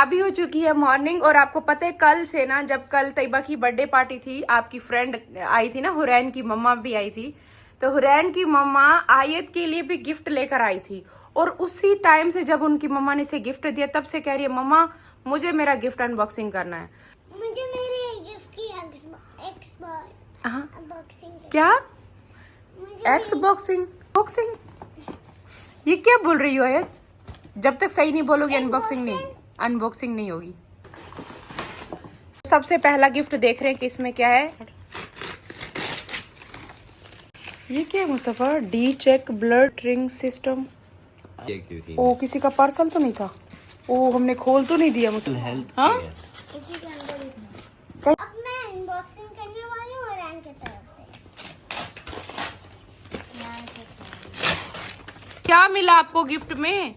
अभी हो चुकी है मॉर्निंग और आपको पता है कल से ना, जब कल तैयबा की बर्थडे पार्टी थी, आपकी फ्रेंड आई थी ना, हुरैन की मम्मा भी आई थी। तो हुरैन की मम्मा आयत के लिए भी गिफ्ट लेकर आई थी और उसी टाइम से जब उनकी मम्मा ने इसे गिफ्ट दिया तब से कह रही है मम्मा मुझे मेरा गिफ्ट अनबॉक्सिंग करना है। मुझे मेरे गिफ्ट की अनबॉक्सिंग क्या एक्स बॉक्सिंग बॉक्सिंग? ये क्या बोल रही हो आयत? जब तक सही नहीं बोलोगी अनबॉक्सिंग नहीं होगी। सबसे पहला गिफ्ट देख रहे हैं कि इसमें क्या है। ये क्या है Mustafa? D check blood ring system. ओ किसी का पार्सल तो नहीं था? ओ हमने खोल तो नहीं दिया मुस्तफा? हाँ इसी के अंदर ही था। अब मैं अनबॉक्सिंग करने वाली हूँ हुरैन की तरफ से। क्या मिला आपको गिफ्ट में?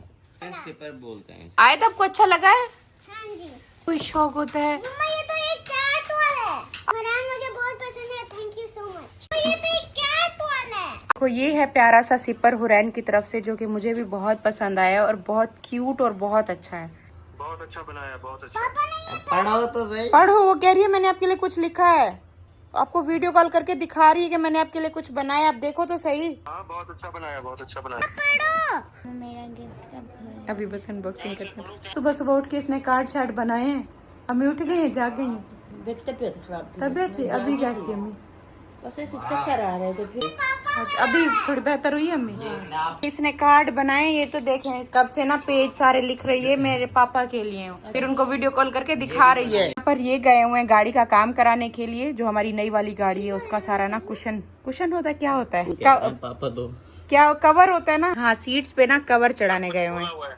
सिपर बोलते हैं। आयत आपको अच्छा लगा है? हाँ जी। कोई शौक होता है। मम्मा ये तो एक कैट टॉय है। हुरैन मुझे बहुत पसंद है, थैंक यू सो मच। ये तो एक कैट टॉय है। देखो ये है प्यारा सा सिपर हुरैन की तरफ से, जो कि मुझे भी बहुत पसंद आया और बहुत क्यूट और बहुत अच्छा है। बहुत अच्छा बनाया, बहुत अच्छा। पापा ने पढ़ो तो सही। पढ़ो, वो कह रही है मैंने आपके लिए कुछ लिखा है, आपको वीडियो कॉल करके दिखा रही है कि मैंने आपके लिए कुछ बनाया, आप देखो तो सही। हाँ बहुत अच्छा बनाया, बहुत अच्छा बनाया। पढ़ो। मेरा गिफ्ट कब घर? अभी बस अनबॉक्सिंग करते हैं। सुबह सुबह उठ के इसने कार्ड शार्ट बनाए हैं। अम्मी उठ गई है, जाग गई है? तबीयत खराब थी, तबीयत थी? अभी कैसी है अम्मी? बस ऐसे चक्कर आ रहे थे फिर। अच्छा, अभी थोड़ी बेहतर हुई है अम्मी? इसने कार्ड बनाए, ये तो देखें कब से ना पेज सारे लिख रही है मेरे पापा के लिए, फिर उनको वीडियो कॉल करके दिखा रही है। यहाँ पर ये गए हुए हैं गाड़ी का काम कराने के लिए, जो हमारी नई वाली गाड़ी है उसका सारा ना कुशन होता है, क्या होता है पापा दो क्या कवर होता है ना, हाँ सीट्स पे ना कवर चढ़ाने गए हुए हैं। हुआ है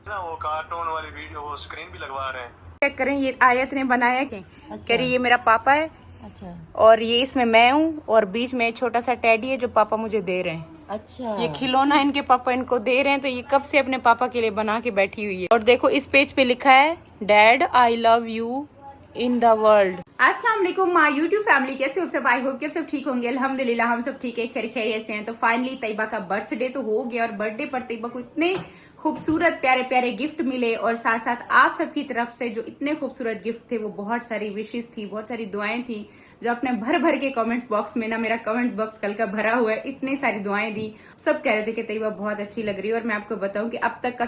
ना वो कार्टून वाली वीडियो, वो स्क्रीन भी लगवा रहे हैं। चेक करें, ये आयत ने बनाया कि कह रही ये मेरा पापा है अच्छा और ये इसमें मैं हूँ और बीच में एक छोटा सा टेडी है जो पापा मुझे दे रहे हैं। अच्छा ये खिलौना इनके पापा इनको दे रहे हैं, तो ये कब से अपने पापा के लिए बना के बैठी हुई है। और देखो इस पेज पे लिखा है dad I love you in the world. अस्सलाम वालेकुम माय यूट्यूब फैमिली, कैसे हो सब? आई होप कि आप सब ठीक होंगे। अल्हम्दुलिल्लाह हम सब ठीक है, खैरियत से हैं। तो फाइनली तैयबा का बर्थडे तो हो गया और बर्थडे पर तैयबा को इतने खूबसूरत प्यारे प्यारे गिफ्ट मिले और साथ साथ आप सबकी तरफ से जो इतने खूबसूरत गिफ्ट थे, वो बहुत सारी विशेष थी, बहुत सारी दुआएं थी जो आपने भर भर के कमेंट बॉक्स में ना, मेरा कमेंट बॉक्स कल का भरा हुआ है, इतनी सारी दुआएं दी। सब कह रहे थे कि तैयबा बहुत अच्छी लग रही है। और मैं आपको बताऊं कि अब तक का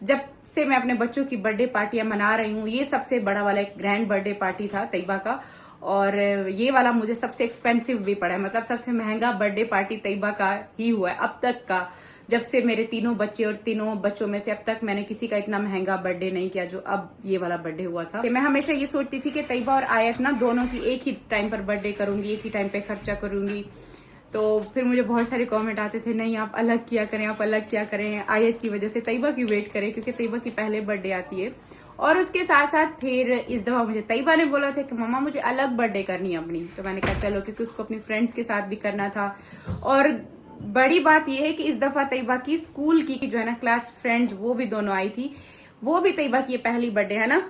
जब से मैं अपने बच्चों की बर्थडे पार्टियां मना रही हूँ, ये सबसे बड़ा वाला एक ग्रैंड बर्थडे पार्टी था तैयबा का, और ये वाला मुझे सबसे एक्सपेंसिव भी पड़ा है, मतलब सबसे महंगा बर्थडे पार्टी तैयबा का ही हुआ है अब तक का। जब से मेरे तीनों बच्चे और तीनों बच्चों में से अब तक मैंने किसी का इतना महंगा बर्थडे नहीं किया जो अब ये वाला बर्थडे हुआ था। मैं हमेशा ये सोचती थी कि तैयबा और आयत ना दोनों की एक ही टाइम पर बर्थडे करूंगी, एक ही टाइम पे खर्चा करूंगी। तो फिर मुझे बहुत सारे कमेंट आते थे, नहीं आप अलग किया करें, आप अलग किया करें, आयत की वजह से तैयबा की वेट करें, क्योंकि तैयबा की पहले बर्थडे आती है। और उसके साथ साथ फिर इस दफा मुझे तैयबा ने बोला था कि मम्मा मुझे अलग बर्थडे करनी है अपनी, तो मैंने कहा चलो, क्योंकि उसको अपनी फ्रेंड्स के साथ भी करना था। और बड़ी बात यह है कि इस दफा तैयबा की स्कूल की जो है ना क्लास फ्रेंड्स, वो भी दोनों आई थी। वो भी तैयबा की पहली बर्थडे है ना,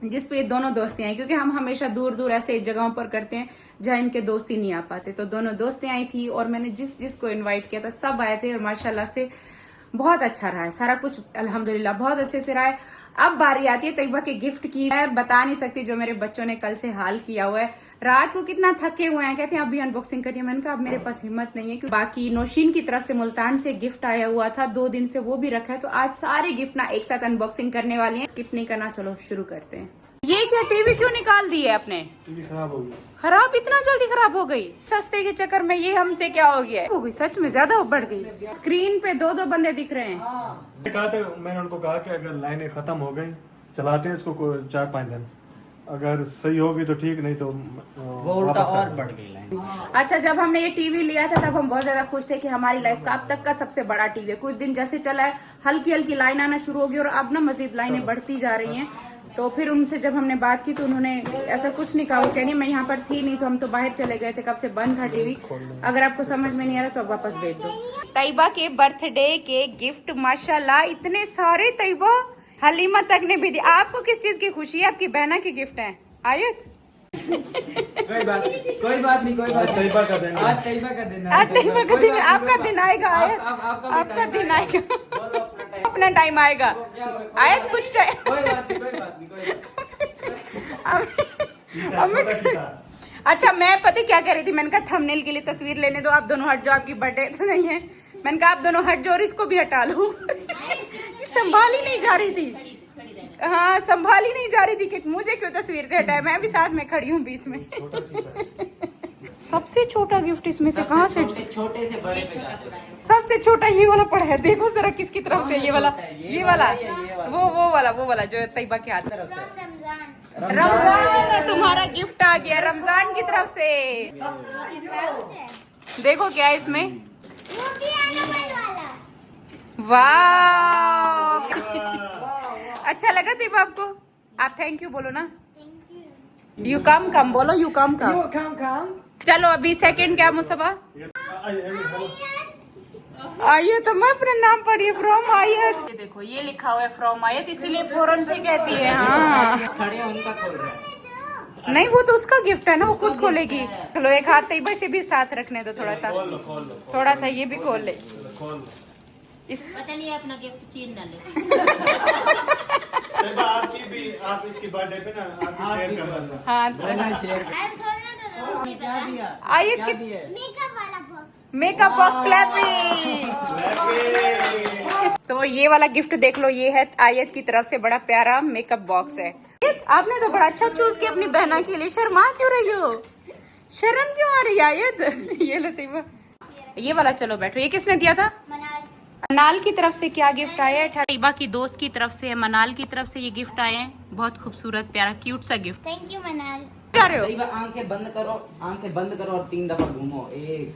जिसपे ये दोनों दोस्तें आई, क्योंकि हम हमेशा दूर दूर ऐसे जगहों पर करते हैं जहाँ इनके दोस्त ही नहीं आ पाते। तो दोनों दोस्तें आई थी और मैंने जिसको इनवाइट किया था सब आए थे और माशाल्लाह से बहुत अच्छा रहा है सारा कुछ, अल्हम्दुलिल्लाह बहुत अच्छे से रहा है। अब बारी आती है तैयबा के गिफ्ट की। मैं बता नहीं सकती जो मेरे बच्चों ने कल से हाल किया हुआ है, रात को कितना थके हुए हैं, कहते हैं अभी अनबॉक्सिंग करिए। मैंने कहा अब मेरे पास हिम्मत नहीं है, क्योंकि बाकी नौशीन की तरफ से मुल्तान से गिफ्ट आया हुआ था 2 दिन से, वो भी रखा है। तो आज सारे गिफ्ट ना एक साथ अनबॉक्सिंग करने वाले हैं, स्किप नहीं करना। चलो शुरू करते हैं। ये क्या टीवी क्यों निकाल दी है आपने? टीवी खराब हो गया। खराब? इतना जल्दी खराब हो गई? सस्ते के चक्कर में ये हमसे क्या हो गया? हो गई सच में, ज्यादा बढ़ गई। स्क्रीन पे 2-2 बंदे दिख रहे हैं। मैंने उनको कहा कि अगर लाइनें खत्म हो गई चलाते हैं इसको 4-5 दिन, अगर सही होगी तो ठीक, नहीं तो वो उल्टा और बढ़ गई लाइन। अच्छा, जब हमने ये टीवी लिया था तब हम बहुत ज्यादा खुश थे कि हमारी लाइफ का अब तक का सबसे बड़ा टीवी है। कुछ दिन जैसे चला है हल्की हल्की लाइन आना शुरू होगी और अब ना मजीद लाइनें बढ़ती जा रही हैं। तो फिर उनसे जब हमने बात की तो उन्होंने ऐसा कुछ नहीं कहा, वो कहनी मैं यहाँ पर थी नहीं, तो हम तो बाहर चले गए थे, कब से बंद था टीवी। अगर आपको समझ में नहीं आ रहा तो आप वापस भेज दो। तैयबा के बर्थडे के गिफ्ट माशाल्लाह इतने सारे तैयबा, हलीमा तक ने भी दी। आपको किस चीज की खुशी है? आपकी बहना के गिफ्ट हैं आयत? कोई बात नहीं। तैयबा का दिन, आज तैयबा का दिन है। आज तैयबा का दिन, आपका दिन आएगा आयत, आपका दिन आएगा। अपना टाइम आएगा। आयत कुछ टाइम कोई बात नहीं, कोई बात नहीं, कोई बात नहीं। अच्छा मैं पता क्या कह रही थी, मैंने कहा थंबनेल के लिए तस्वीर लेने दो, आप दोनों हट जाओ, आपकी बर्थडे तो नहीं है। मैंने कहा आप दोनों हट जाओ और इसको भी हटा लो। संभाल ही नहीं जा रही थी, हाँ संभाल ही नहीं जा रही थी कि मुझे क्यों तस्वीर से हटाए, मैं भी साथ में खड़ी हूँ बीच में। सबसे छोटा गिफ्ट इसमें से कहाँ से? छोटे से बड़े पे जाते हैं। सबसे छोटा ये वाला पड़ा है, देखो जरा किसकी तरफ से, ये वाला वो वाला जो तैयबा के हाथ। रमजान रमजान तुम्हारा गिफ्ट आ गया रमजान की तरफ से। देखो क्या है इसमें, वो भी एनिमल वाला। वाह अच्छा लगा तैयबा आपको? आप थैंक यू बोलो ना। Thank you. यू कम बोलो, यू कम चलो अभी सेकंड क्या मुस्तफा? आयत तो मैं अपना नाम पढ़ी फ्रॉम आयत। ये देखो ये लिखा हुआ है फ्रॉम आयत, इसीलिए फौरन से कहती है। हाँ खड़े हैं, उनका खोल रहे हैं। नहीं वो तो उसका गिफ्ट है ना, वो खुद खोलेगी। चलो एक हाथ तैयबा से भी साथ रखने दो थोड़ा सा, थोड़ा सा ये भी खोल ले। पता नहीं अपना गिफ्ट चीन ना ले। आपकी भी, आप इसकी बर्थडे पे ना आप शेयर करना। हाँ शेयर कर। आज खोलना तो दो। क्या दिया? आयत क्या की दिया? मेकअप वाला बॉक्स। Makeup box clapping. तो ये वाला गिफ्ट देख लो, ये है आयत की तरफ से, बड़ा प्यारा मेकअप बॉक्स है। आपने तो बड़ा अच्छा चूज किया अपनी बहना के लिए, शर्मा क्यों रही हो? शर्म क्यों आ रही है आयत? ये लो तैयबा, ये वाला चलो बैठो। ये किसने दिया था? मनाल की तरफ से क्या गिफ्ट आया है? तैयबा की दोस्त की तरफ से, मनाल की तरफ से ये गिफ्ट आए हैं। बहुत खूबसूरत प्यारा क्यूट सा गिफ्ट। थैंक यू मनाल। क्या रहे हो? तैयबा आंखें बंद करो, आंखें बंद करो और 3 दफा घूमो। 1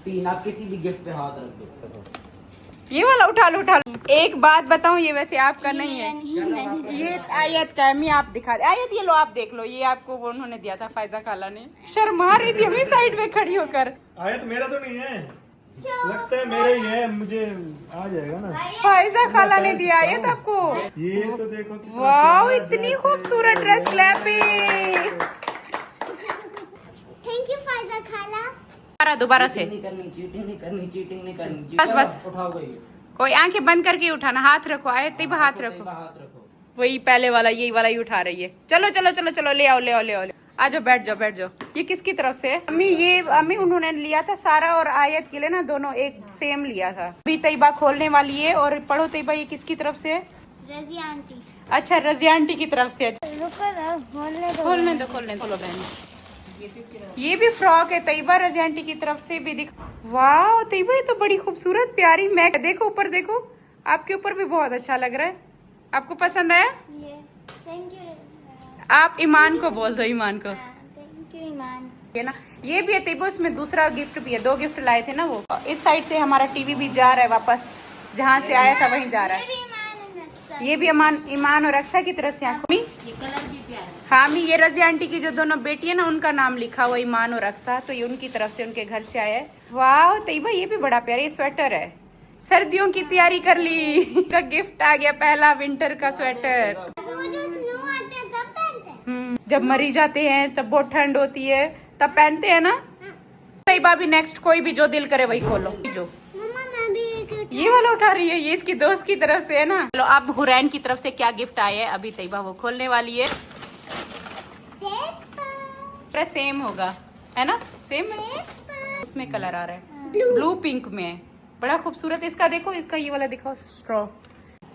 3, आप किसी भी गिफ्ट पे हाथ रख दो। ये वाला उठा लो। एक बात बताऊं, ये वैसे आपका नहीं है, ये आयत का है। मैं आप दिखा दे आयत, ये लो आप देख लो, ये आपको वो उन्होंने दिया था, फायजा खाला ने। शर्मा रही थी हमें साइड में खड़ी होकर। आयत मेरा तो नहीं है, लगता है मेरा ही है, मुझे आ जाएगा ना। फायजा खाला ने दिया आयत आपको। ये तो देखो कितना वाह प्यारा इतनी ड्रेस है। खूबसूरत dress clapping. Thank you Faiza खाला। दोबारा से चीटिंग नहीं करनी। बस। उठाओ गई। कोई आंखें बंद करके ही उठाना, हाथ रखो आयत, तैयबा हाथ रखो। हाथ रखो। वही पहले वाला, यही वाला ही उठा रही है। चलो ले आओ। आ जाओ, बैठ जाओ। ये किसकी तरफ से है? अम्मी उन्होंने लिया था सारा और आयत के लिए ना, दोनों एक सेम लिया था। अभी तैयबा खोलने वाली है, और पढ़ो तैयबा ये किसकी तरफ से है? रजी आंटी। अच्छा रजिया आंटी की तरफ से। रुको ना, खोलने दो खोलो बहन। ये भी फ्रॉक है तैयबा, रजिया आंटी की तरफ से भी दिख। वाह तैयबा ये तो बड़ी खूबसूरत प्यारी। मैं देखो ऊपर देखो, आपके ऊपर भी बहुत अच्छा लग रहा है। आपको पसंद आया? ये थैंक यू। आप ईमान को बोल दो, ईमान को। थैंक यू ईमान। ये ना, ये भी है तैयबा, इसमें दूसरा गिफ्ट भी है। 2 गिफ्ट लाए थे ना वो। इस साइड से हमारा टीवी भी जा रहा है वापस, जहाँ से आया था वहीं जा रहा है। ये भी ईमान और अक्सा की तरफ से। ये कलर भी प्यारा है। हाँ मी, ये रजिया आंटी की जो दोनों बेटी है ना, उनका नाम लिखा हुआ ईमान और अक्सा, तो ये उनकी तरफ से, उनके घर से आया है। वाह तैयबा ये भी बड़ा प्यारा, ये स्वेटर है। सर्दियों की तैयारी कर ली का गिफ्ट आ गया, पहला विंटर का स्वेटर। वो जो स्नो आते हैं तब पहनते हैं। जब मरी जाते हैं तब बहुत ठंड होती है, तब पहनते हैं ना। तैयबा भी नेक्स्ट कोई भी जो दिल करे वही खोलो। जो मम्मा मैं भी एक ये वाला उठा रही है, ये इसकी दोस्त की तरफ से है ना। चलो अब हुरैन की तरफ से क्या गिफ्ट आया है, अभी तैयबा वो खोलने वाली है। सेम होगा है ना, सेम उसमें कलर आ रहा है, ब्लू पिंक में, बड़ा खूबसूरत। इसका देखो, इसका ये वाला दिखाओ स्ट्रॉ।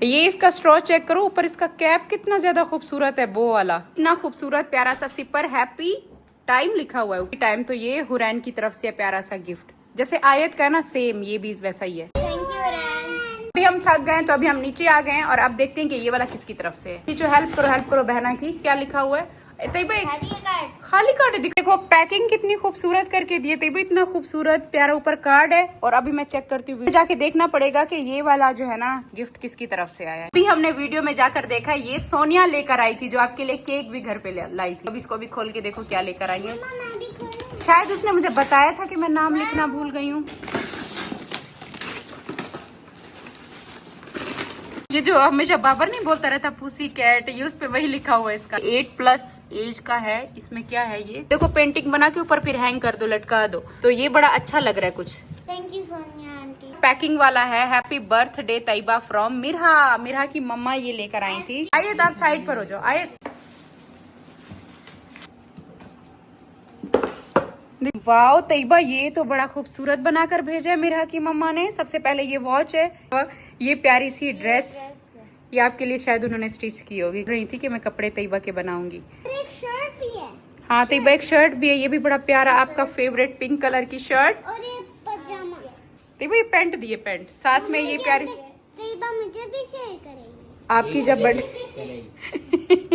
ये इसका स्ट्रॉ चेक करो, ऊपर इसका कैप कितना ज्यादा खूबसूरत है, बो वाला इतना खूबसूरत प्यारा सा सिपर, हैप्पी टाइम लिखा हुआ है टाइम। तो ये हुरैन की तरफ से प्यारा सा गिफ्ट, जैसे आयत का है ना सेम, ये भी वैसा ही है। थैंक यू रैन। अभी हम थक गए तो अभी हम नीचे आ गए हैं, और अब देखते हैं कि ये वाला किसकी तरफ से है। जो हेल्प करो बहना की। क्या लिखा हुआ है तैयबा? खाली कार्ड है। देखो पैकिंग कितनी खूबसूरत करके दिए तैयबा, इतना खूबसूरत प्यारा ऊपर कार्ड है। और अभी मैं चेक करती हूँ, जाके देखना पड़ेगा कि ये वाला जो है ना गिफ्ट किसकी तरफ से आया है। अभी हमने वीडियो में जाकर देखा, ये सोनिया लेकर आई थी, जो आपके लिए केक भी घर पे लाई थी। अब इसको भी खोल के देखो क्या लेकर आई है। शायद उसने मुझे बताया था कि मैं नाम लिखना भूल गई हूँ। ये जो हमेशा बाबर नहीं बोलता रहता पुसी कैट, ये उस पे वही लिखा हुआ है इसका। 8+ एज का है। इसमें क्या है ये देखो, पेंटिंग बना के ऊपर फिर हैंग कर दो, लटका दो, तो ये बड़ा अच्छा लग रहा है कुछ। थैंक यू सोनिया आंटी। पैकिंग वाला है। Happy birthday Tayyaba from Mirha. Mirha की मम्मा ये लेकर आई थी। आयत आप साइड पर हो जाओ। आयत, वाओ तैयबा, ये तो बड़ा खूबसूरत बनाकर भेजा है मिरहा की मम्मा ने। सबसे पहले ये वॉच है, ये प्यारी सी ड्रेस, ये आपके लिए शायद उन्होंने स्टिच की होगी। रही थी कि मैं कपड़े तैयबा के बनाऊंगी। एक शर्ट भी है हाँ तैयबा, एक शर्ट भी है, ये भी बड़ा प्यारा आपका फेवरेट पिंक कलर की शर्ट। और ये पजामा। तैयबा ये पैंट दिए, पैंट साथ में ये प्यारी। तैयबा मुझे भी शेयर करेगी। आपकी जब बर्थडे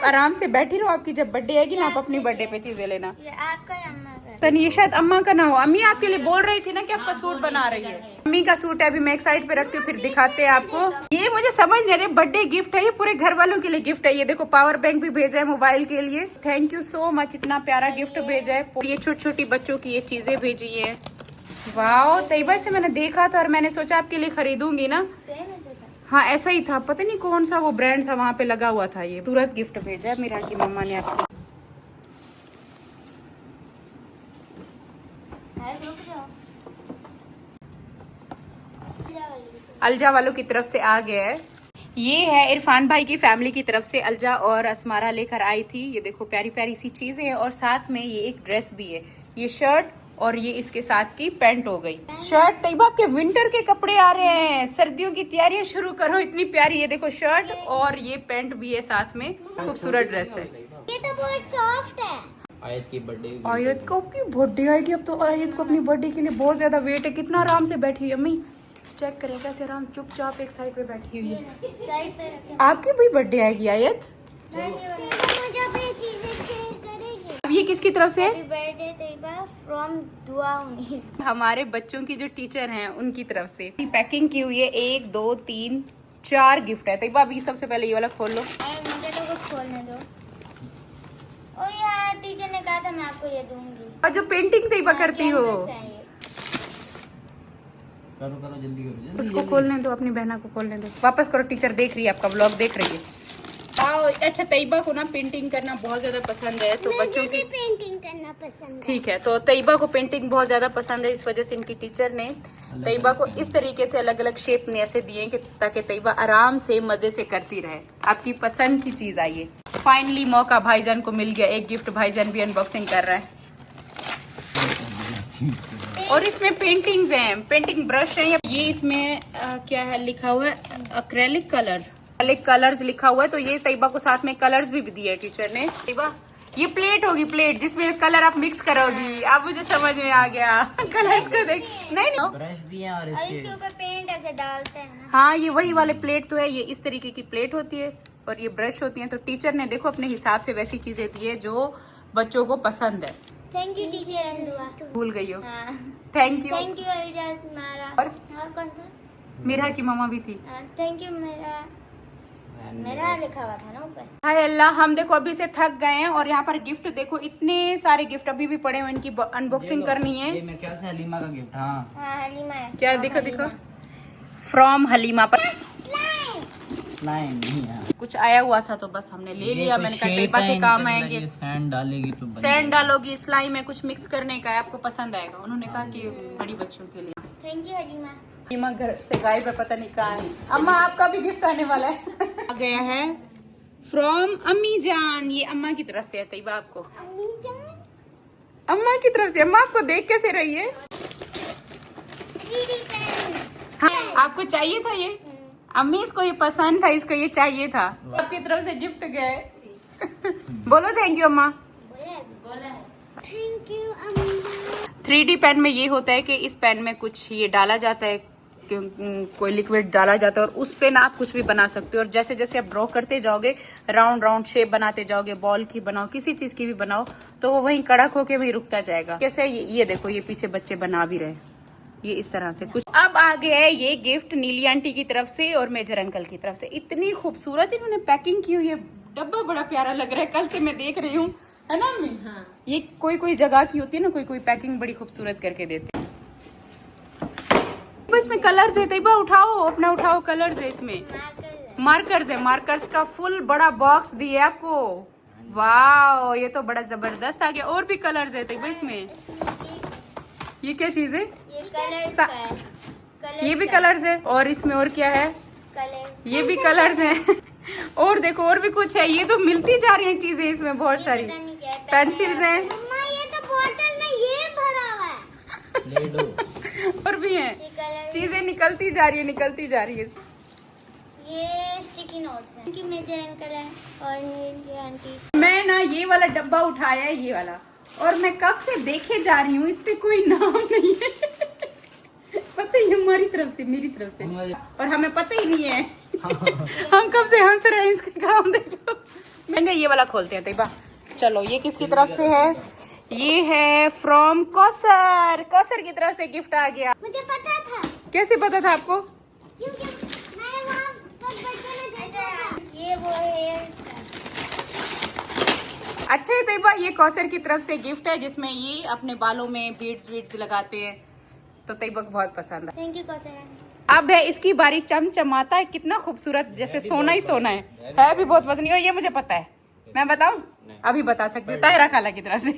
आराम से बैठी रहो, आपकी जब बर्थडे आएगी ना आप अपनी बर्थडे पे चीजें लेना। ये आपका या अम्मा का? तन ये शायद अम्मा का ना हो। अम्मी आपके लिए बोल रही थी ना कि आपका सूट बना रही है। अम्मी का सूट है, अभी मैं एक साइड पे रखती हूँ, फिर दिखाते हैं आपको। ये मुझे समझ नहीं आ रही, बर्थडे गिफ्ट है ये, पूरे घर वालों के लिए गिफ्ट है। ये देखो पावर बैंक भी भेजा है मोबाइल के लिए। थैंक यू सो मच, इतना प्यारा गिफ्ट भेजा है। ये छोटी छोटी बच्चों की ये चीजें भेजी है। वाह तैयबा, से मैंने देखा था और मैंने सोचा आपके लिए खरीदूंगी ना। हाँ ऐसा ही था, पता नहीं कौन सा वो ब्रांड था, वहाँ पे लगा हुआ था। ये तुरंत गिफ्ट भेजा है मेरा की मम्मा ने आपकी। अलजा वालों की तरफ से आ गया है। ये है इरफान भाई की फैमिली की तरफ से, अलजा और असमारा लेकर आई थी। ये देखो प्यारी प्यारी सी चीजें हैं और साथ में ये एक ड्रेस भी है। ये शर्ट और ये इसके साथ की पैंट हो गई। शर्ट तैयबा आपके विंटर के कपड़े आ रहे हैं, सर्दियों की तैयारियां शुरू करो। इतनी प्यारी, ये देखो शर्ट और ये पैंट भी है साथ में, खूबसूरत ड्रेस है। ये तो बहुत सॉफ्ट है। आयत की बर्थडे, आयत को आपकी बर्थडे आएगी अब तो। आयत को अपनी बर्थडे के लिए बहुत ज्यादा वेट है। कितना आराम से बैठी है अम्मी, चेक करें कैसे आराम चुपचाप एक साइड पे बैठी हुई है। साइड पे रखें। आपकी भी बर्थडे आएगी आयत। मुझे अपनी चीजें शेयर करेगी। अब ये किसकी तरफ से है? हैप्पी बर्थडे तैयबा फ्रॉम दुआ उन्हीं। हमारे बच्चों की जो टीचर हैं उनकी तरफ से पैकिंग की हुई है। 1 2 3 4 गिफ्ट है। तैयबा अभी सबसे पहले ये वाला खोल लो। मुझे तो कुछ खोलने दो। ओ यार टीचर ने कहा था मैं आपको ये दूंगी। और जो पेंटिंग तैयबा करती हो करो करो जल्दी करो, जल्दी उसको खोलने दो, अपनी बहना को खोलने दो। वापस करो, टीचर देख रही है, आपका ब्लॉग देख रही है। अच्छा तैयबा को ना पेंटिंग करना बहुत ज्यादा पसंद है, तो बच्चों की पेंटिंग करना पसंद है। ठीक है, तो तैयबा को पेंटिंग बहुत ज्यादा पसंद है, इस वजह से इनकी टीचर ने तैयबा को इस तरीके से अलग अलग शेप में ऐसे दिए कि ताकि तैयबा आराम से मजे से करती रहे। आपकी पसंद की चीज आई है। फाइनली मौका भाईजान को मिल गया, एक गिफ्ट भाईजान भी अनबॉक्सिंग कर रहा है। और इसमें पेंटिंग्स हैं, पेंटिंग ब्रश है। ये इसमें क्या है लिखा हुआ है, एक्रेलिक कलर, एक्रेलिक कलर्स लिखा हुआ है। तो ये तैयबा को साथ में कलर्स भी दिए टीचर ने। तैयबा ये प्लेट होगी, प्लेट जिसमें कलर आप मिक्स करोगी। अब मुझे समझ में आ गया। कलर्स को देख, नहीं ब्रश भी है और इसके ऊपर पेंट ऐसे डालते हैं ना। हाँ ये वही वाले प्लेट तो है। ये इस तरीके की प्लेट होती है और ये ब्रश होती है। तो टीचर ने देखो अपने हिसाब से वैसी चीजें दी है जो बच्चों को पसंद है। थैंक यू टीचर एंड दुआ। भूल गई हो। हाँ। Thank you. थैंक यू अलजा मारा। और कौन था? मीरा की मम्मा भी थी। थैंक यू मेरा लिखा हुआ था ना ऊपर। हाय अल्लाह, हम देखो अभी से थक गए हैं और यहाँ पर गिफ्ट देखो, इतने सारे गिफ्ट अभी भी पड़े हुए, इनकी अनबॉक्सिंग करनी है। ये मेरे ख्याल से हलीमा का गिफ्ट। हाँ हाँ हलीमा है। क्या दिखो दिखो, फ्रॉम हलीमा पर लाइन नहीं है। कुछ आया हुआ था तो बस हमने ले लिया। मैंने कहा तैयबा के काम आएंगे। सैंड डालेगी तो सैंड डालोगी, स्लाइम में कुछ मिक्स करने का है, आपको पसंद आएगा। उन्होंने कहा कि बड़ी बच्चों के लिए। Thank you Halima. हलीमा घर से गायब है, पता नहीं कहाँ है। अम्मा आपका भी गिफ्ट आने वाला है। आ गया है फ्रॉम अम्मी जान। ये अम्मा की तरफ से है तैयबा आपको, अम्मा की तरफ से। अम्मा आपको देख कैसे रही है? हाँ, आपको चाहिए था ये? अम्मी इसको ये पसंद था, इसको ये चाहिए था। आपकी तरफ से गिफ्ट गए। बोलो थैंक यू अम्मा। थैंक यू अम्मा। 3D पेन में ये होता है कि इस पेन में कुछ ये डाला जाता है, कोई लिक्विड डाला जाता है और उससे ना आप कुछ भी बना सकते हो। और जैसे जैसे आप ड्रॉ करते जाओगे, राउंड राउंड शेप बनाते जाओगे, बॉल की बनाओ, किसी चीज की भी बनाओ, तो वो वहीं कड़क होके वहीं रुकता जाएगा। कैसे ये देखो, ये पीछे बच्चे बना भी रहे, ये इस तरह से कुछ। अब आ गया है ये गिफ्ट नीली आंटी की तरफ से और मेजर अंकल की तरफ से। इतनी खूबसूरत इन्होंने पैकिंग की हुई है, डब्बा बड़ा प्यारा लग रहा है, कल से मैं देख रही हूँ, है ना अम्मी? हाँ। ये कोई कोई जगह की होती है ना, कोई कोई पैकिंग बड़ी खूबसूरत करके देते हैं। इसमें कलर्स है तैयबा, उठाओ अपना, उठाओ कलर्स है इसमें, मार्कर्स है, मार्कर्स का फुल बड़ा बॉक्स दिया है आपको। वाह ये तो बड़ा जबरदस्त आ गया। और भी कलर्स है तैयबा इसमें। ये क्या चीज है? ये कलर्स का है। ये भी कलर्स है। और इसमें और क्या है? कलर्स। ये भी कलर्स हैं। और देखो और भी कुछ है। ये तो मिलती जा रही हैं चीजें इसमें बहुत सारी। पता नहीं क्या है। पेंसिल्स हैं मम्मा ये तो बोतल में ये भरा हुआ है। ले लो। और भी हैं। ये कलर। चीजें निकलती जा रही है, निकलती जा रही है। ये स्टिकी नोट्स हैं। कि मेजर अंकल है और मेरी आंटी। मैं ना ये वाला डब्बा उठाया है, ये वाला, और मैं कब से देखे जा रही हूँ, इस पे कोई नाम नहीं है। पता ही हमारी तरफ से, मेरी तरफ से, और हमें पता ही नहीं है। हम कब से हंस रहे हैं इसके काम। देखो मैंने ये वाला खोलते हैं तैयबा। चलो ये किसकी तरफ से है? ये है फ्रॉम कौसर। कौसर की तरफ से गिफ्ट आ गया। मुझे पता था कैसे पता था आपको? क्योंकि मैं वहाँ बस बच्चे में देखा था। ये वो है। अच्छा है तैयबा, ये कौसर की तरफ से गिफ्ट है जिसमें ये अपने बालों में बीड्स वीड्स लगाते हैं, तो तैयबा को बहुत पसंद है। थैंक यू कौशल। अब है इसकी बारी, चमचमाता है, कितना खूबसूरत, जैसे सोना ही सोना है भी बहुत वजनी। और ये मुझे पता है, मैं बताऊं? अभी बता सकती हूँ, ताहिरा खाला की तरफ से।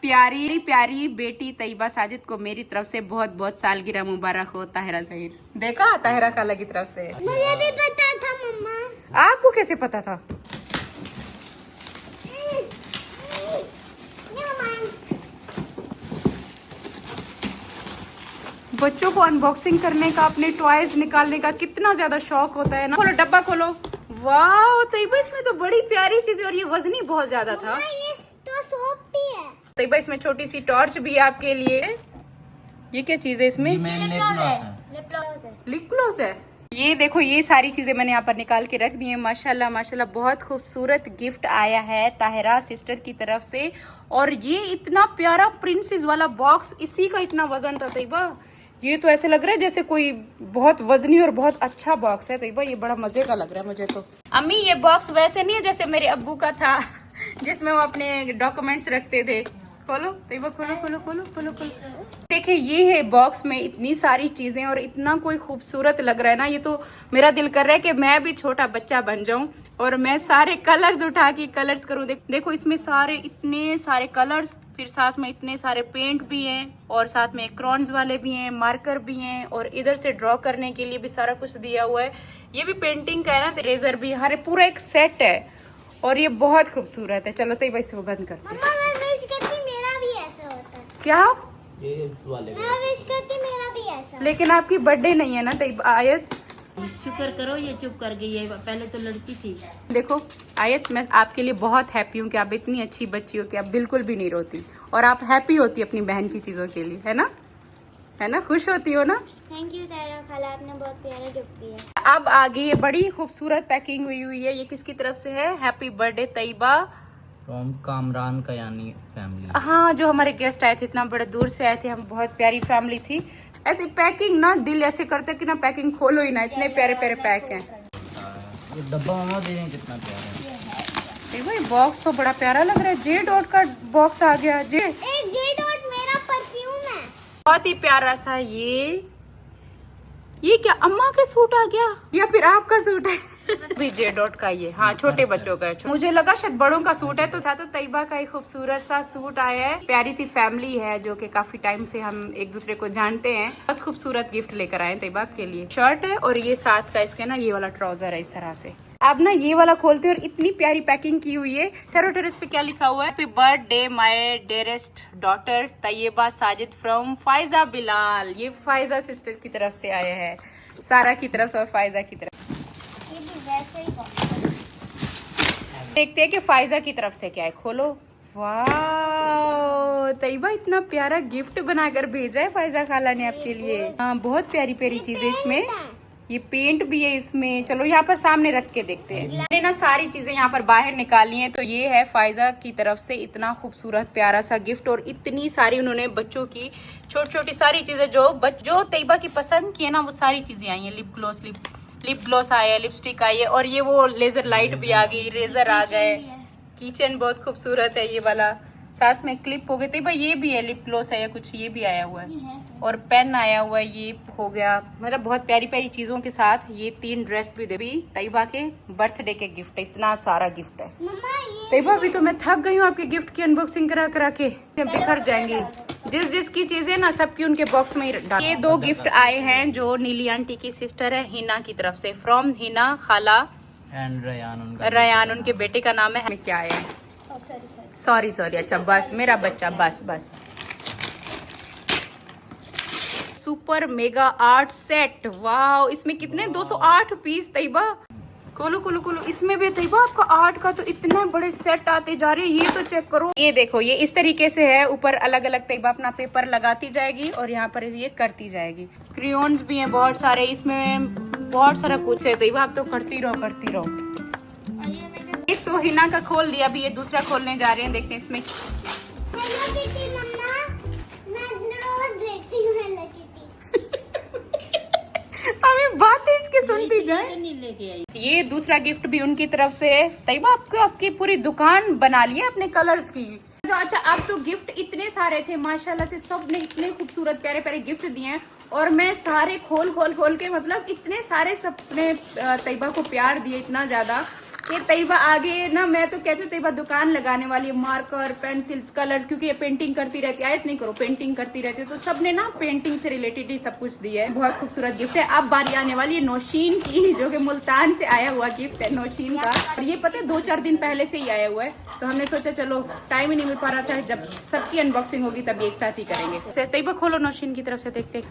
प्यारी प्यारी बेटी तैयबा साजिद को मेरी तरफ से बहुत बहुत सालगिरह मुबारक हो। ताहिरा ज़हीर। देखा, ताहिरा खाला की तरफ से। मुझे भी पता था मम्मा। आपको कैसे पता था? बच्चों को अनबॉक्सिंग करने का, अपने टॉयज निकालने का कितना ज्यादा शौक होता है ना। खोलो डब्बा खोलो। वाह तैयबा, इसमें तो बड़ी प्यारी चीज है और ये वजनी बहुत ज्यादा था। ये तो सोप भी है। तैयबा इसमें छोटी सी टॉर्च भी है आपके लिए। ये क्या चीज है इसमें? लिप ग्लॉस है। लिप ग्लॉस है। ये देखो, ये सारी चीजें मैंने यहाँ पर निकाल के रख दी है। माशाल्लाह माशाल्लाह, बहुत खूबसूरत गिफ्ट आया है ताहिरा सिस्टर की तरफ से। और ये इतना प्यारा प्रिंसेस वाला बॉक्स, इसी का इतना वजन था तैयबा। ये तो ऐसे लग रहा है जैसे कोई बहुत वजनी और बहुत अच्छा बॉक्स है तैयबा। ये बड़ा मजे का लग रहा है मुझे तो। अम्मी ये बॉक्स वैसे नहीं है जैसे मेरे अब्बू का था, जिसमें वो अपने डॉक्यूमेंट्स रखते थे। खोलो तैयबा, खोलो खोलो खोलो खोलो खोलो। देखिए ये है बॉक्स में इतनी सारी चीजें और इतना कोई खूबसूरत लग रहा है ना। ये तो मेरा दिल कर रहा है कि मैं भी छोटा बच्चा बन जाऊं और मैं सारे कलर्स उठा के कलर्स करूं। देखो इसमें सारे, इतने सारे कलर्स, फिर साथ में इतने सारे पेंट भी हैं और साथ में क्रॉन्स वाले भी हैं, मार्कर भी हैं, और इधर से ड्रॉ करने के लिए भी सारा कुछ दिया हुआ है। ये भी पेंटिंग का है ना, रेजर भी, हर पूरा एक सेट है और ये बहुत खूबसूरत है। चलो तैयबा इसे बंद करते हैं। मम्मा मैं विश करती मेरा भी ऐसा होता। क्या? ये उस वाले मैं विश करती मेरा भी ऐसा। लेकिन आपकी बर्थडे नहीं है ना तैयबा। आयत शुक्र करो ये चुप कर गई है, पहले तो लड़की थी। देखो आयत, मैं आपके लिए बहुत हैप्पी हूँ कि आप इतनी अच्छी बच्ची हो कि आप बिल्कुल भी नहीं रोती, और आप हैप्पी होती अपनी बहन की चीजों के लिए, है ना? है ना? खुश होती हो ना? थैंक यू ताहिरा खाला, आपने बहुत प्यारा गिफ्ट दिया। अब आगे ये बड़ी खूबसूरत पैकिंग हुई है। ये किसकी तरफ से है? Happy birthday Tayyaba from Kamran Kayani family. हाँ, जो हमारे गेस्ट आए थे, इतना बड़े दूर से आए थे, हम बहुत प्यारी फैमिली थी। ऐसी पैकिंग ना, दिल ऐसे करते कि ना पैकिंग खोलो ही ना, इतने प्यारे प्यारे पैक हैं। ये डब्बा मम्मा दे रहे हैं, कितना प्यारा है। देखो ये बॉक्स तो बड़ा प्यारा लग रहा है। जे डॉट का बॉक्स आ गया। जे एक जे डॉट मेरा परफ्यूम है। बहुत ही प्यारा सा। ये क्या अम्मा के सूट आ गया या फिर आपका सूट है? भी जे डॉट का ये, हाँ छोटे बच्चों का है। मुझे लगा शायद बड़ों का सूट है, तो था तो तैयबा का एक खूबसूरत सा सूट आया है। प्यारी सी फैमिली है जो कि काफी टाइम से हम एक दूसरे को जानते हैं। बहुत खूबसूरत गिफ्ट लेकर आए तैयबा के लिए। शर्ट है और ये साथ का इसके ना ये वाला ट्राउजर है इस तरह से। अब ना ये वाला खोलते हैं और इतनी प्यारी पैकिंग की हुई है। ठहरो ठहरो, इस पे क्या लिखा हुआ है? Happy birthday my dearest daughter Tayyaba Sajid from Faiza Bilal. ये फायजा सिस्टर की तरफ से आया है, सारा की तरफ से और फायजा की तरफ। ये भी वैसे ही देखते हैं कि फायजा की तरफ से क्या है। खोलो। वाह तैयबा, इतना प्यारा गिफ्ट बनाकर भेजा है फायजा खाला ने आपके लिए। हाँ, बहुत प्यारी प्यारी चीजें इसमें। ये पेंट भी है इसमें। चलो यहाँ पर सामने रख के देखते हैं। मैंने ना सारी चीजें यहाँ पर बाहर निकाली हैं। तो ये है फायजा की तरफ से इतना खूबसूरत प्यारा सा गिफ्ट, और इतनी सारी उन्होंने बच्चों की छोटी छोटी सारी चीजें जो तैयबा की पसंद की है ना, वो सारी चीजें आई हैं। लिप ग्लॉस आया है, लिपस्टिक आई है, और ये वो लेजर लाइट भी आ गई, रेजर आ गए। किचन बहुत खूबसूरत है ये वाला, साथ में क्लिप हो गई। तैयबा ये भी है, लिप ग्लॉस है या कुछ, ये भी आया हुआ है, और पेन आया हुआ है। ये हो गया, मतलब बहुत प्यारी प्यारी चीजों के साथ ये 3 ड्रेस भी दे। तैयबा के बर्थडे के गिफ्ट है, इतना सारा गिफ्ट है। मम्मा ये तैयबा अभी तो मैं थक गई हूँ आपके गिफ्ट की अनबॉक्सिंग करा करा के, बिखर जाएंगी। जिसकी चीजें ना सबकी उनके बॉक्स में ही डाल। ये 2 गिफ्ट आए हैं जो नीली आंटी की सिस्टर है हिना की तरफ से, फ्रॉम हिना खाला एंड रयान उनके बेटे का नाम है। क्या है? सॉरी अच्छा बस मेरा बच्चा बस। सुपर मेगा आर्ट सेट, वाह इसमें कितने 208 पीस। तैयबा खोलो, इसमें भी तैयबा आपका आर्ट का तो इतने बड़े सेट आते जा रहे हैं। ये तो चेक करो, ये देखो ये इस तरीके से है। ऊपर अलग अलग तैयबा अपना पेपर लगाती जाएगी और यहाँ पर ये करती जाएगी। क्रेयॉन्स भी हैं बहुत सारे, इसमें बहुत सारा कुछ है। तैयबा आप तो करती रहो। एक तो हिना का खोल दिया, अभी ये दूसरा खोलने जा रहे हैं। देखते हैं इसमें। हेलो किटी मम्मा, मैं रोज देखती हूँ हेलो किटी। हमें बातें इसके सुनती जाए। तो नहीं लेके आई। ये दूसरा गिफ्ट भी उनकी तरफ से है। तैयबा आपकी पूरी दुकान बना ली है अपने कलर्स की। अच्छा अब तो गिफ्ट इतने सारे थे माशाल्लाह से, सब ने इतने खूबसूरत प्यारे गिफ्ट दिए हैं और मैं सारे खोल के मतलब इतने सारे सबने तैयबा को प्यार दिए इतना ज्यादा कि तैयबा आगे ना, मैं तो कहती हूँ तैयबा दुकान लगाने वाली है। मार्कर, पेंसिल्स, कलर, क्योंकि ये पेंटिंग करती रहती है। आयत नहीं करो, पेंटिंग करती रहती है, तो सबने ना पेंटिंग से रिलेटेड ही सब कुछ दिया है। बहुत खूबसूरत गिफ्ट है। अब बारी आने वाली है नौशीन की, जो कि मुल्तान से आया हुआ गिफ्ट है नौशीन का। और ये पता है 2-4 दिन पहले से ही आया हुआ है, तो हमने सोचा चलो टाइम ही नहीं मिल पा रहा था, जब सबकी अनबॉक्सिंग होगी तब एक साथ ही करेंगे। तैयबा खोलो नौशीन की तरफ से, देखते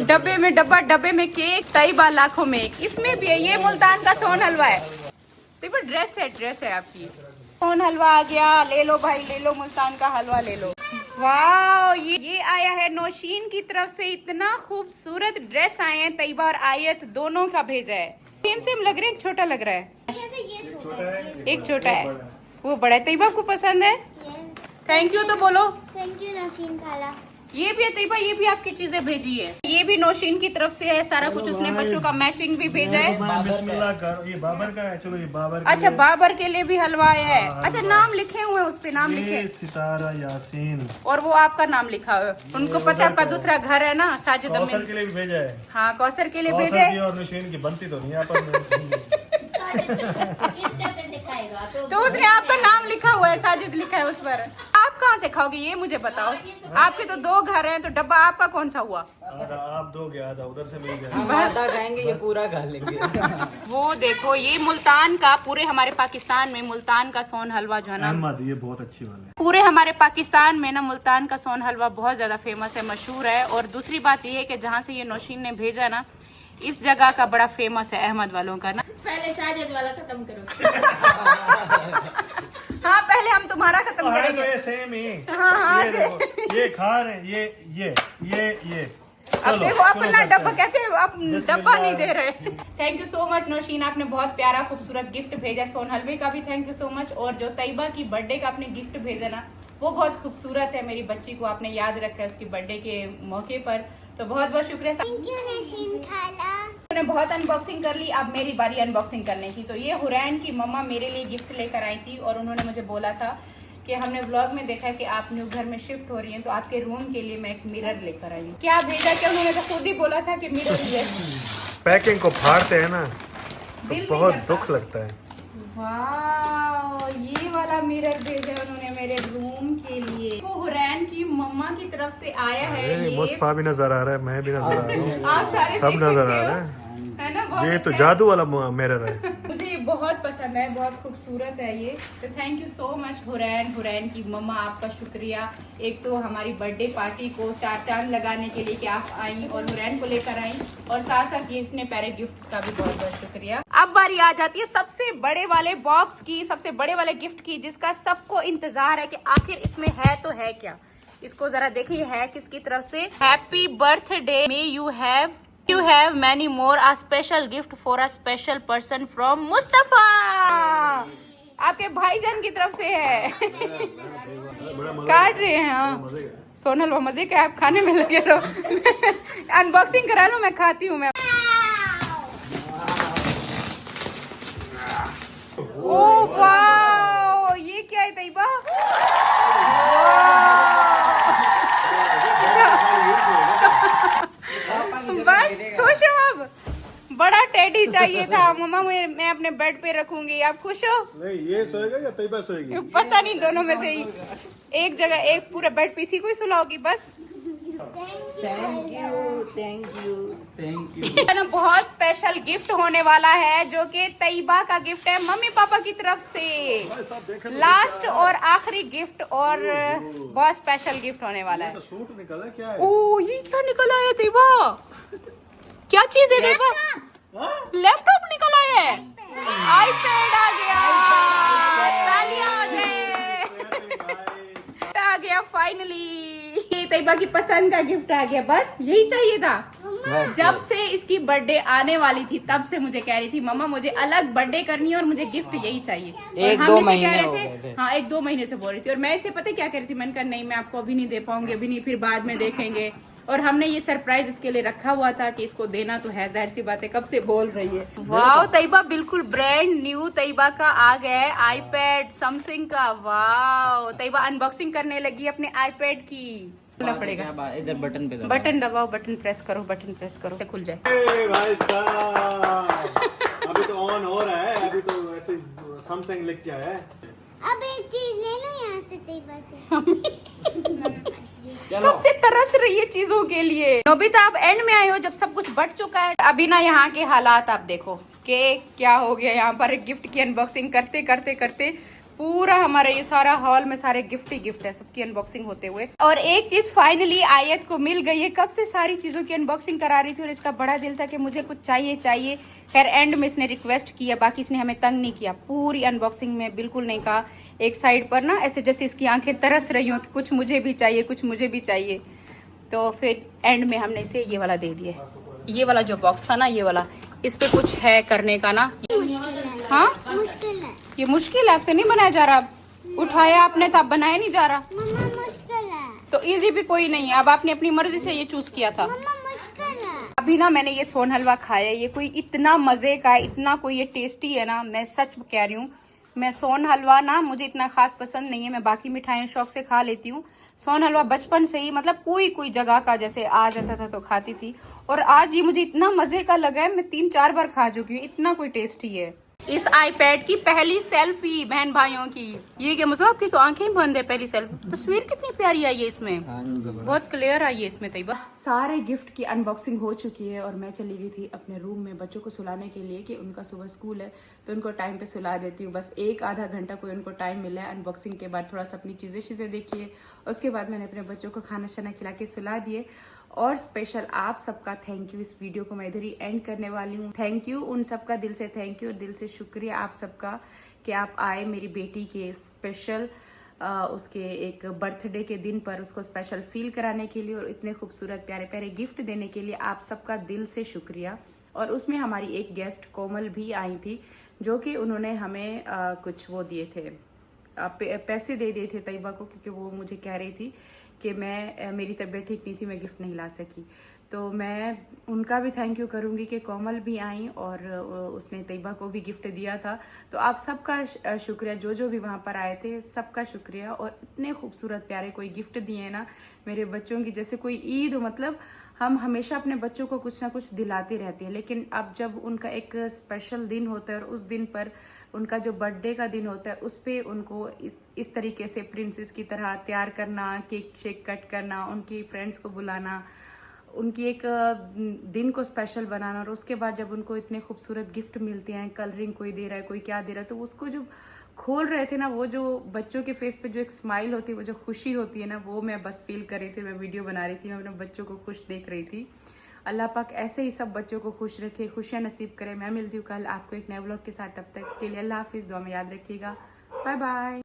डब्बे में केक, तैयबा लाखों में एक। इसमें भी है, ये मुल्तान का सोन हलवा है। तैयबा ड्रेस है आपकी। सोन हलवा आ गया, ले लो भाई ले लो, मुल्तान का हलवा ले लो। वाह ये आया है नौशीन की तरफ से। इतना खूबसूरत ड्रेस आए हैं, तैयबा और आयत दोनों का भेजा है। सेम लग रहे हैं, छोटा लग रहा है। एक छोटा है, वो बड़ा है। तैयबा आपको पसंद है? थैंक यू तो बोलो। थैंक यू नौशीन खाला। ये भी है तैयबा, ये भी आपकी चीजें भेजी है। ये भी नौशीन की तरफ से है सारा कुछ, उसने बच्चों का मैचिंग भी भेजा है। बिस्मिल्लाह कर। ये बाबर का है, चलो ये बाबर। अच्छा बाबर के लिए भी हलवा है। अच्छा नाम लिखे हुए हैं, उस पे नाम लिखे, सितारा यासीन, और वो आपका नाम लिखा हुआ है। उनको पता है आपका दूसरा घर है ना, साजिद कौसर अमीन के लिए भी भेजा है। हाँ कौसर के लिए कौसर भेजा की है। और नौशीन की बनती तो नहीं आपस दिखाएगा तो उसने आपका नाम लिखा हुआ है, साजिद लिखा है उस पर। आप कहाँ से खाओगे ये मुझे बताओ? आपके तो 2 घर हैं, तो डब्बा आपका कौन सा हुआ? आधा आप दोगे, आधा उधर से मिल जाएगा। हम आधा खाएंगे, ये पूरा खा लेंगे। वो देखो ये मुल्तान का, पूरे हमारे पाकिस्तान में मुल्तान का सोन हलवा जो है ना, अहमद ये बहुत अच्छी वाली है। पूरे हमारे पाकिस्तान में ना मुल्तान का सोन हलवा बहुत ज्यादा फेमस है, मशहूर है। और दूसरी बात ये है कि जहाँ से ये नौशीन ने भेजा ना, इस जगह का बड़ा फेमस है अहमद वालों का ना। पहले साजिद वाला खत्म करो। हाँ पहले हम तुम्हारा खत्म है तो करेंगे। ये सेम ही। हाँ, ये देखो, ये खा रहे हैं, ये अब चलो, देखो अपना चलो डब्बा करते हैं। कहते हैं, आप डब्बा नहीं दे रहे। Thank you so much Nausheen, आपने बहुत प्यारा खूबसूरत गिफ्ट भेजा। सोन हलवे का भी थैंक यू सो मच। और जो तैयबा की बर्थडे का आपने गिफ्ट भेजा ना, वो बहुत खूबसूरत है। मेरी बच्ची को आपने याद रखा है उसकी बर्थडे के मौके पर, तो बहुत बहुत शुक्रिया। थैंक यू नौशीन खाला। मैंने बहुत अनबॉक्सिंग कर ली, अब मेरी बारी अनबॉक्सिंग करने की। तो ये हुरैन की मम्मा मेरे लिए गिफ्ट लेकर आई थी और उन्होंने मुझे बोला था कि हमने व्लॉग में देखा है कि आप न्यू घर में शिफ्ट हो रही हैं, तो आपके रूम के लिए मैं एक मिरर लेकर आई हूँ। क्या भेजा, क्या उन्होंने तो खुद ही बोला था कि मिरर ही है। पैकिंग को फाड़ते हैं ना, दिल नहीं बहुत करता। दुख लगता है। वाह ये वाला मिरर भेजा उन्होंने मेरे रूम के लिए। वो हुरैन की मम्मा की तरफ से आया है ये। मुस्तफा भी नजर आ रहा है, मैं भी नजर आ रहा हूँ, आप सारे सब देख नजर सकते आ हो, रहा है। है ना? बहुत ये तो अच्छा है। जादू वाला मिरर है। मुझे ये बहुत पसंद है, बहुत खूबसूरत है ये। तो thank you so much Hurain की मम्मा, आपका शुक्रिया। एक तो हमारी बर्थडे पार्टी को 4 चांद लगाने के लिए कि आप आई और हुरैन को लेकर आई, और साथ साथ ये इतने प्यारे गिफ्ट का भी बहुत बहुत शुक्रिया। अब बारी आ जाती है सबसे बड़े वाले बॉक्स की, सबसे बड़े वाले गिफ्ट की, जिसका सबको इंतजार है कि आखिर इसमें है तो है क्या। इसको जरा देखिए है किसकी तरफ से। Happy birthday, may you have many more, a special gift for a special person from Mustafa. आपके भाईजान की तरफ से है। काट रहे हैं हाँ। सोनल वो मजे के, आप खाने में लगे रहो। अनबॉक्सिंग करा लो, मैं खाती हूँ मैं। ओ वाह ये क्या है तैयबा? बस खुश हो? अब बड़ा टेडी चाहिए था मम्मा, मैं अपने बेड पे रखूंगी। आप खुश हो? नहीं ये सोएगा या तैयबा सोएगी? पता नहीं, दोनों में से ही एक जगह एक पूरा बेड पीसी को ही सुलाओगी बस। Thank you thank you thank you. ना बहुत स्पेशल गिफ्ट होने वाला है जो कि तैयबा का गिफ्ट है मम्मी पापा की तरफ से। लास्ट और आखिरी गिफ्ट और बहुत स्पेशल गिफ्ट होने वाला है। सूट निकला क्या है? ओ ये क्या निकला है तैयबा? क्या चीज है तैयबा? लैपटॉप निकला है। आईपैड आ गया। तालियां हो जाए। आ गया फाइनली। ये तैयबा की पसंद का गिफ्ट आ गया। बस यही चाहिए था। जब से इसकी बर्थडे आने वाली थी तब से मुझे कह रही थी मम्मा मुझे अलग बर्थडे करनी है और मुझे गिफ्ट यही चाहिए। एक और दो हम इसे महीने कह हो रहे गए थे। थे। हाँ 1-2 महीने से बोल रही थी और मैं इसे पता क्या कह रही थी, मैंने कहा नहीं मैं आपको अभी नहीं दे पाऊंगी, अभी नहीं, फिर बाद में देखेंगे। और हमने ये सरप्राइज इसके लिए रखा हुआ था कि इसको देना तो है, जाहिर सी बात है कब से बोल रही है। वाह तैयबा बिल्कुल ब्रांड न्यू तैयबा का आ गया है आईपैड सैमसंग का। वाह तैयबा अनबॉक्सिंग करने लगी अपने आईपैड की। खोलना पड़ेगा, इधर बटन पे दबाओ। बटन दबाओ, बटन प्रेस करो, बटन प्रेस करो तो खुल जाए। ए भाई साहब अभी तो ऑन हो रहा है, अभी तो ऐसे सैमसंग लिख के आया है। अब एक चीज ले लो यहाँ से तैयबा से। कब से तरस रही है चीजों के लिए। नोबिता आप एंड में आए हो जब सब कुछ बट चुका है। अभी ना यहाँ के हालात आप देखो कि क्या हो गया। यहाँ पर एक गिफ्ट की अनबॉक्सिंग करते करते करते पूरा हमारा ये सारा हॉल में सारे गिफ्ट ही गिफ्ट है सबकी अनबॉक्सिंग होते हुए। और एक चीज फाइनली आयत को मिल गई है। कब से सारी चीजों की अनबॉक्सिंग करा रही थी और इसका बड़ा दिल था कि मुझे कुछ चाहिए चाहिए। खैर एंड में इसने रिक्वेस्ट किया, बाकी इसने हमें तंग नहीं किया। पूरी अनबॉक्सिंग में बिल्कुल नहीं कहा। एक साइड पर ना ऐसे जैसे इसकी आंखें तरस रही हो कि कुछ मुझे भी चाहिए, कुछ मुझे भी चाहिए। तो फिर एंड में हमने इसे ये वाला दे दिया। ये वाला जो बॉक्स था ना ये वाला, इस पे कुछ है करने का ना। हाँ मुश्किल है ये मुश्किल है, आपसे नहीं बनाया जा रहा। अब उठाया आपने तो अब बनाया नहीं जा रहा। मम्मा, मुश्किल है तो इजी भी कोई नहीं है। अब आपने अपनी मर्जी से ये चूज किया था। मम्मा, मुश्किल है। अभी ना मैंने ये सोन हलवा खाया, ये कोई इतना मजे का है, इतना कोई ये टेस्टी है ना, मैं सच कह रही हूँ। मैं सोन हलवा ना मुझे इतना खास पसंद नहीं है, मैं बाकी मिठाइयाँ शौक से खा लेती हूँ। सोन हलवा बचपन से ही मतलब कोई जगह का जैसे आ जाता था तो खाती थी। और आज ये मुझे इतना मजे का लगा है, मैं 3-4 बार खा चुकी हूँ, इतना कोई टेस्टी है। इस आईपैड की पहली सेल्फी बहन भाइयों की। ये क्या मतलब आपकी तो आंखें ही बंद है। पहली सेल्फी तस्वीर कितनी प्यारी आई है इसमें, बहुत क्लियर आई है इसमें तैयबा। सारे गिफ्ट की अनबॉक्सिंग हो चुकी है और मैं चली गई थी अपने रूम में बच्चों को सुलाने के लिए कि उनका सुबह स्कूल है तो उनको टाइम पे सुला देती हूँ। बस 1-आधा घंटा कोई उनको टाइम मिला है। अनबॉक्सिंग के बाद थोड़ा सा अपनी चीज़ें देखिए, उसके बाद मैंने अपने बच्चों को खाना शाना खिला के सुला दिए। और स्पेशल आप सबका थैंक यू। इस वीडियो को मैं इधर ही एंड करने वाली हूँ। थैंक यू उन सबका, दिल से थैंक यू और दिल से शुक्रिया आप सबका कि आप आए मेरी बेटी के स्पेशल उसके एक बर्थडे के दिन पर उसको स्पेशल फील कराने के लिए और इतने खूबसूरत प्यारे प्यारे गिफ्ट देने के लिए आप सबका दिल से शुक्रिया। और उसमें हमारी एक गेस्ट कोमल भी आई थी जो कि उन्होंने हमें कुछ वो दिए थे, पैसे दे दिए थे तैयबा को, क्योंकि वो मुझे कह रही थी कि मेरी तबीयत ठीक नहीं थी, मैं गिफ्ट नहीं ला सकी। तो मैं उनका भी थैंक यू करूँगी कि कोमल भी आई और उसने तैयबा को भी गिफ्ट दिया था। तो आप सबका शुक्रिया, जो भी वहाँ पर आए थे सबका शुक्रिया। और इतने खूबसूरत प्यारे कोई गिफ्ट दिए ना मेरे बच्चों की, जैसे कोई ईद हो। मतलब हम हमेशा अपने बच्चों को कुछ ना कुछ दिलाते रहते हैं, लेकिन अब जब उनका एक स्पेशल दिन होता है और उस दिन पर उनका जो बर्थडे का दिन होता है उस पर उनको इस तरीके से प्रिंसेस की तरह तैयार करना, केक शेक कट करना, उनकी फ्रेंड्स को बुलाना, उनकी एक दिन को स्पेशल बनाना। और उसके बाद जब उनको इतने खूबसूरत गिफ्ट मिलते हैं, कलरिंग कोई दे रहा है, कोई क्या दे रहा है, तो उसको जो खोल रहे थे ना, वो जो बच्चों के फेस पे जो एक स्माइल होती है, वो जो खुशी होती है ना, वो मैं बस फील कर रही थी। मैं वीडियो बना रही थी, मैं अपने बच्चों को खुश देख रही थी। अल्लाह पाक ऐसे ही सब बच्चों को खुश रखे, खुशियाँ नसीब करे। मैं मिलती हूँ कल आपको एक नए व्लॉग के साथ, तब तक के लिए अल्लाह हाफिज़। दुआ में याद रखिएगा। Bye bye.